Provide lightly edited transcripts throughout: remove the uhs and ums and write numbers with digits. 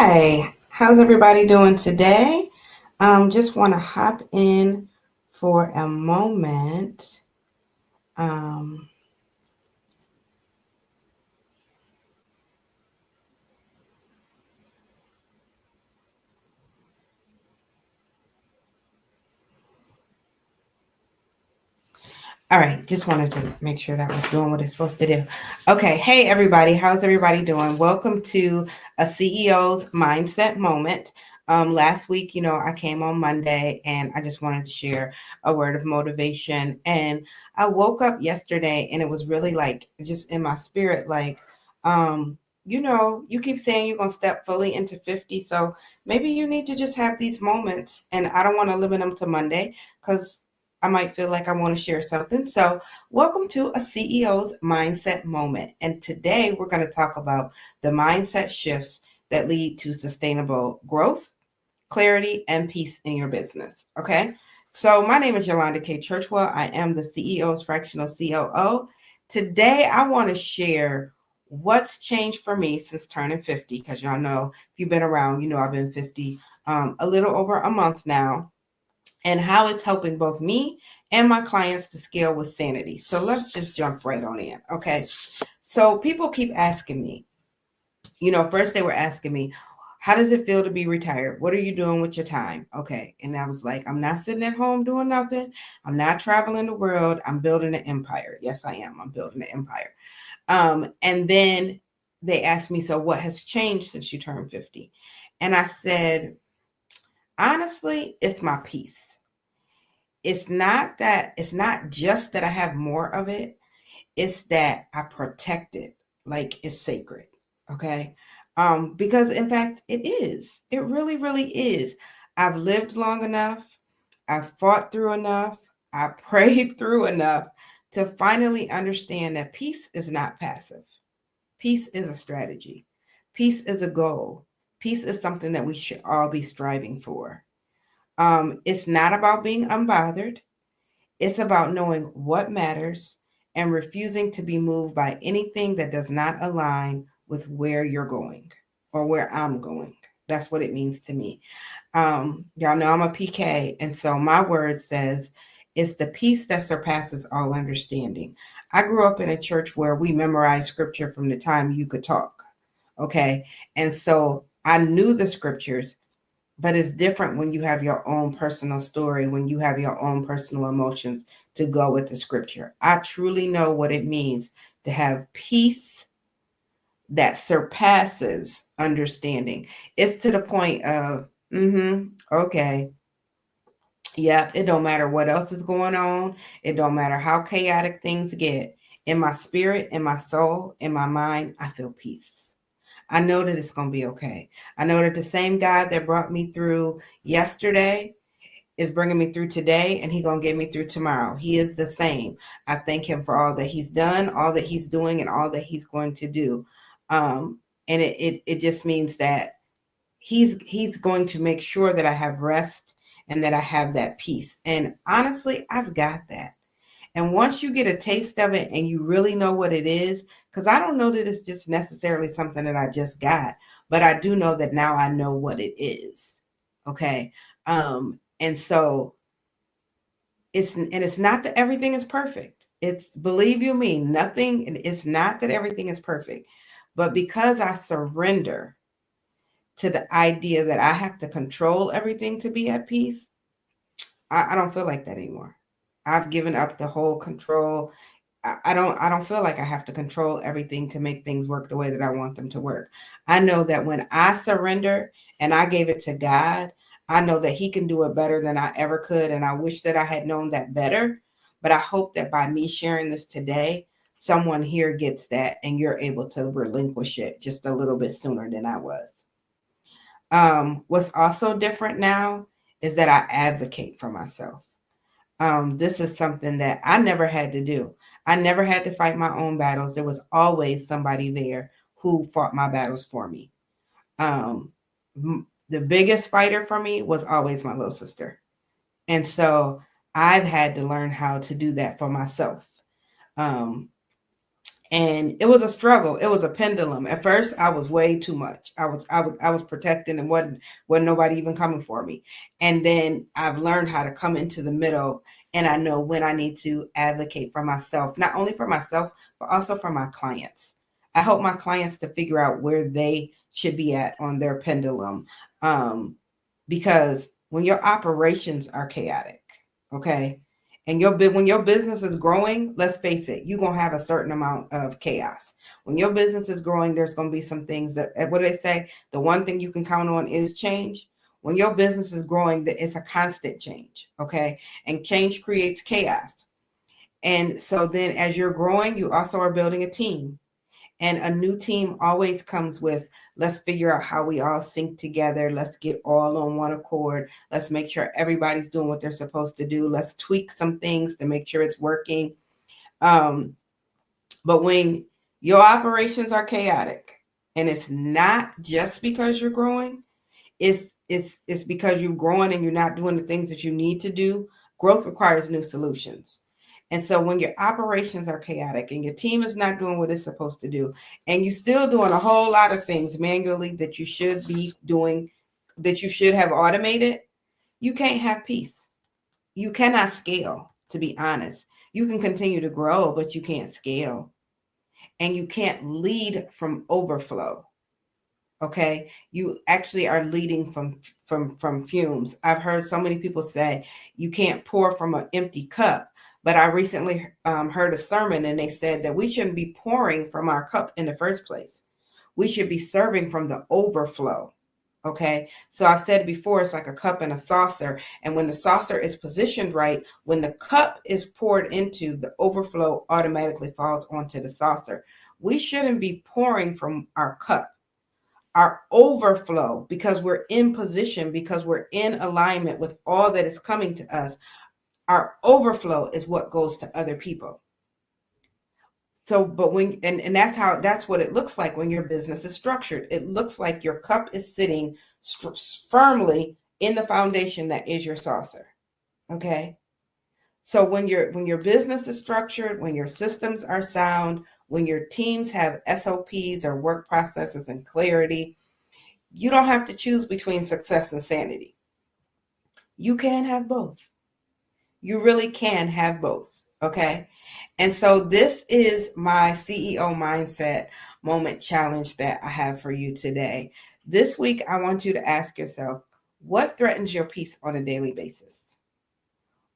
Hi, how's everybody doing today? Just want to hop in for a moment. Um, all right, just wanted to make sure that was doing what it's supposed to do. Okay, hey everybody, how's everybody doing? Welcome to a CEO's Mindset Moment. Last week, I came on Monday and I just wanted to share a word of motivation. And I woke up yesterday and it was really like just in my spirit, like, you keep saying you're going to step fully into 50. So maybe you need to just have these moments. And I don't want to limit them to Monday because I might feel like I want to share something. So, welcome to a CEO's Mindset Moment. And today we're going to talk about the mindset shifts that lead to sustainable growth, clarity, and peace in your business. Okay. So, my name is Yolanda K. Churchwell. I am the CEO's fractional COO. Today, I want to share what's changed for me since turning 50. Because y'all know, if you've been around, I've been 50 a little over a month now, and how it's helping both me and my clients to scale with sanity. So let's just jump right on in. Okay. So people keep asking me, first they were asking me, how does it feel to be retired? What are you doing with your time? Okay. And I was like, I'm not sitting at home doing nothing. I'm not traveling the world. I'm building an empire. Yes, I am. I'm building an empire. And then they asked me, so what has changed since you turned 50? And I said, honestly, it's my peace. It's not just that I have more of it, it's that I protect it like it's sacred. Okay. Because in fact it is. It really, really is. I've lived long enough, I've fought through enough, I prayed through enough to finally understand that peace is not passive. Peace is a strategy. Peace is a goal. Peace is something that we should all be striving for. It's not about being unbothered. It's about knowing what matters and refusing to be moved by anything that does not align with where you're going or where I'm going. That's what it means to me. Y'all know I'm a PK, and so my word says it's the peace that surpasses all understanding. I grew up in a church where we memorized scripture from the time you could talk. Okay. And so I knew the scriptures, but it's different when you have your own personal story, when you have your own personal emotions to go with the scripture. I truly know what it means to have peace that surpasses understanding. It's to the point of, okay, yeah, it don't matter what else is going on. It don't matter how chaotic things get. In my spirit, in my soul, in my mind, I feel peace. I know that it's going to be okay. I know that the same God that brought me through yesterday is bringing me through today, and He's going to get me through tomorrow. He is the same. I thank Him for all that He's done, all that He's doing, and all that He's going to do. And it just means that He's going to make sure that I have rest and that I have that peace. And honestly, I've got that. And once you get a taste of it and you really know what it is, because I don't know that it's just necessarily something that I just got, but I do know that now I know what it is. Okay. And so it's not that everything is perfect. It's, believe you me, it's not that everything is perfect. But because I surrender to the idea that I have to control everything to be at peace, I don't feel like that anymore. I've given up the whole control. I don't feel like I have to control everything to make things work the way that I want them to work. I know that when I surrender and I gave it to God, I know that He can do it better than I ever could. And I wish that I had known that better. But I hope that by me sharing this today, someone here gets that and you're able to relinquish it just a little bit sooner than I was. What's also different now is that I advocate for myself. This is something that I never had to do. I never had to fight my own battles. There was always somebody there who fought my battles for me. Um, the biggest fighter for me was always my little sister. And so I've had to learn how to do that for myself. Um, And it was a struggle. It was a pendulum. At first, I was way too much. I was protecting, and wasn't nobody even coming for me. And then I've learned how to come into the middle, and I know when I need to advocate for myself, not only for myself, but also for my clients. I help my clients to figure out where they should be at on their pendulum. Um, because when your operations are chaotic, okay, and when your business is growing, let's face it, you're gonna have a certain amount of chaos. When your business is growing, there's gonna be some things that, what do they say? The one thing you can count on is change. When your business is growing, it's a constant change, okay? And change creates chaos. And so then as you're growing, you also are building a team. And a new team always comes with, let's figure out how we all sync together. Let's get all on one accord. Let's make sure everybody's doing what they're supposed to do. Let's tweak some things to make sure it's working. Um, but when your operations are chaotic, and it's not just because you're growing, it's because you're growing and you're not doing the things that you need to do. Growth requires new solutions. And so when your operations are chaotic and your team is not doing what it's supposed to do, and you're still doing a whole lot of things manually that you should be doing, that you should have automated, you can't have peace. You cannot scale, to be honest. You can continue to grow, but you can't scale. And you can't lead from overflow. Okay, you actually are leading from fumes. I've heard so many people say you can't pour from an empty cup, but I recently heard a sermon, and they said that we shouldn't be pouring from our cup in the first place. We should be serving from the overflow. Okay, so I've said before, it's like a cup and a saucer, and when the saucer is positioned right, when the cup is poured into, the overflow automatically falls onto the saucer. We shouldn't be pouring from our cup. Our overflow, because we're in position, because we're in alignment with all that is coming to us, our overflow is what goes to other people. So, but when, and that's what it looks like when your business is structured. It looks like your cup is sitting firmly in the foundation that is your saucer. Okay. So when your business is structured, when your systems are sound, when your teams have SOPs or work processes and clarity, you don't have to choose between success and sanity. You can have both. You really can have both. Okay. And so this is my CEO mindset moment challenge that I have for you today. This week, I want you to ask yourself, what threatens your peace on a daily basis?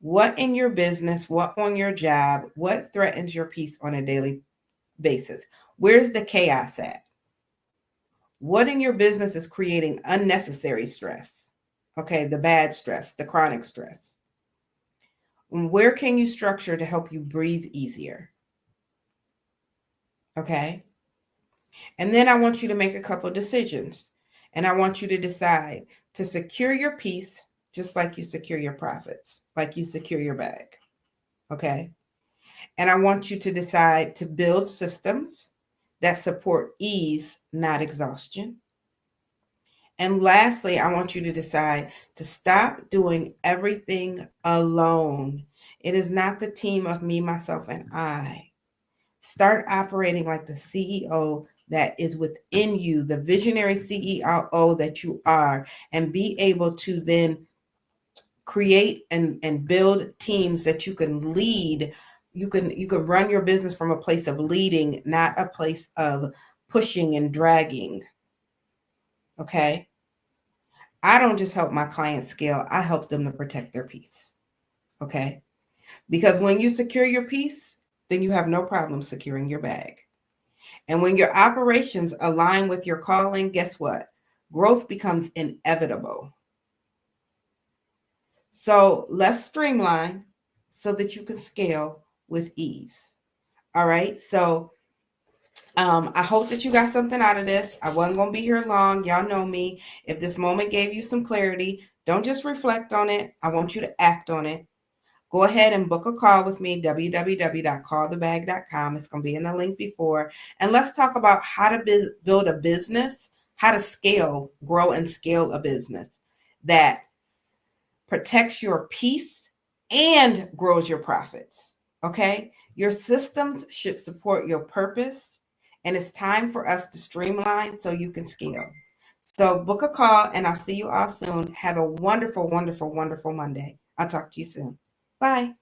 What in your business, what on your job, what threatens your peace on a daily basis? Where's the chaos at? What in your business is creating unnecessary stress? Okay, the bad stress, the chronic stress. And where can you structure to help you breathe easier? Okay. And then I want you to make a couple decisions. And I want you to decide to secure your peace, just like you secure your profits, like you secure your bag. Okay. And I want you to decide to build systems that support ease, not exhaustion. And lastly, I want you to decide to stop doing everything alone. It is not the team of me, myself, and I. Start operating like the CEO that is within you, the visionary CEO that you are, and be able to then create and build teams that you can lead. You can run your business from a place of leading, not a place of pushing and dragging. Okay? I don't just help my clients scale, I help them to protect their peace. Okay? Because when you secure your peace, then you have no problem securing your bag. And when your operations align with your calling, guess what? Growth becomes inevitable. So let's streamline so that you can scale with ease. All right. So I hope that you got something out of this. I wasn't going to be here long. Y'all know me. If this moment gave you some clarity, don't just reflect on it. I want you to act on it. Go ahead and book a call with me, www.callthebag.com. It's going to be in the link before. And let's talk about how to build a business, how to grow and scale a business that protects your peace and grows your profits. Okay? Your systems should support your purpose, and it's time for us to streamline so you can scale. So book a call, and I'll see you all soon. Have a wonderful, wonderful, wonderful Monday. I'll talk to you soon. Bye.